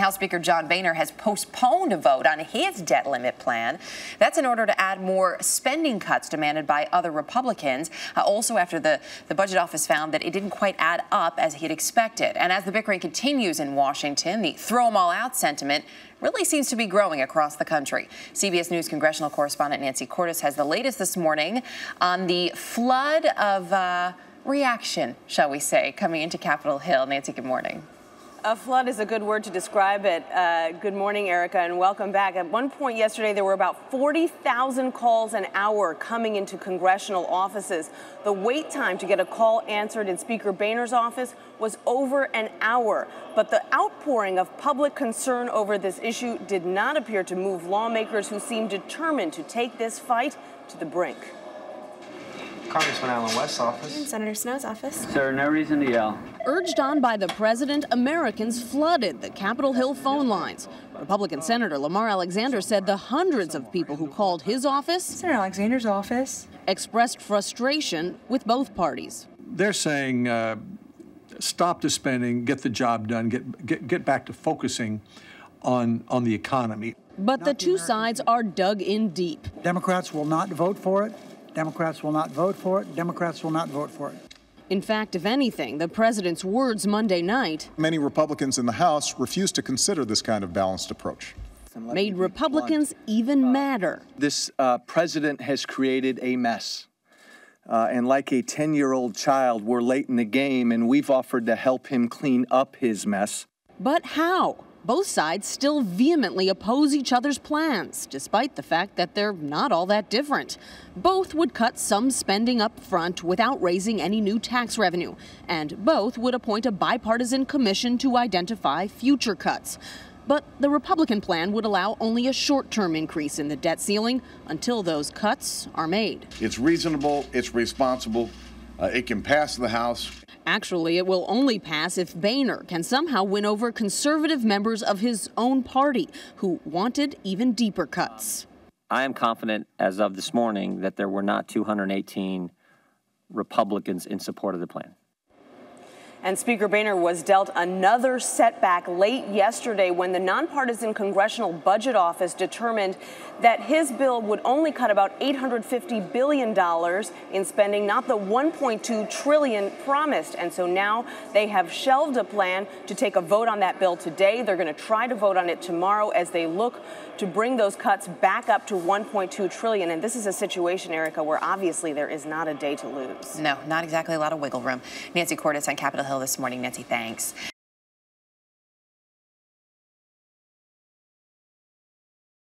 House Speaker John Boehner has postponed a vote on his debt limit plan. That's in order to add more spending cuts demanded by other Republicans. Also after the Budget Office found that it didn't quite add up as he'd expected. And as the bickering continues in Washington, the throw 'em all out sentiment really seems to be growing across the country. CBS News Congressional correspondent Nancy Cordes has the latest this morning on the flood of reaction, shall we say, coming into Capitol Hill. Nancy, good morning. A flood is a good word to describe it. Good morning, Erica, and welcome back. At one point yesterday, there were about 40,000 calls an hour coming into congressional offices. The wait time to get a call answered in Speaker Boehner's office was over an hour. But the outpouring of public concern over this issue did not appear to move lawmakers who seem determined to take this fight to the brink. Congressman Allen West's office. In Senator Snow's office. Sir, no reason to yell. Urged on by the president, Americans flooded the Capitol Hill phone lines. Republican Senator Lamar Alexander said the hundreds of people who called his office, Senator Alexander's office, expressed frustration with both parties. They're saying stop the spending, get the job done, get back to focusing on the economy. But the two sides are dug in deep. Democrats will not vote for it. Democrats will not vote for it. Democrats will not vote for it. In fact, if anything, the president's words Monday night many Republicans in the House refused to consider this kind of balanced approach. Made Republicans even madder. This president has created a mess. And like a 10-year-old child, we're late in the game, and we've offered to help him clean up his mess. But how? Both sides still vehemently oppose each other's plans, despite the fact that they're not all that different. Both would cut some spending up front without raising any new tax revenue, and both would appoint a bipartisan commission to identify future cuts. But the Republican plan would allow only a short-term increase in the debt ceiling until those cuts are made. It's reasonable, it's responsible, it can pass the House. Actually, it will only pass if Boehner can somehow win over conservative members of his own party who wanted even deeper cuts. I am confident, as of this morning, that there were not 218 Republicans in support of the plan. And Speaker Boehner was dealt another setback late yesterday when the nonpartisan Congressional Budget Office determined that his bill would only cut about $850 billion in spending, not the $1.2 trillion promised. And so now they have shelved a plan to take a vote on that bill today. They're going to try to vote on it tomorrow as they look to bring those cuts back up to $1.2 trillion. And this is a situation, Erica, where obviously there is not a day to lose. No, not exactly a lot of wiggle room. Nancy Cordes on Capitol Hill this morning. Nancy, thanks.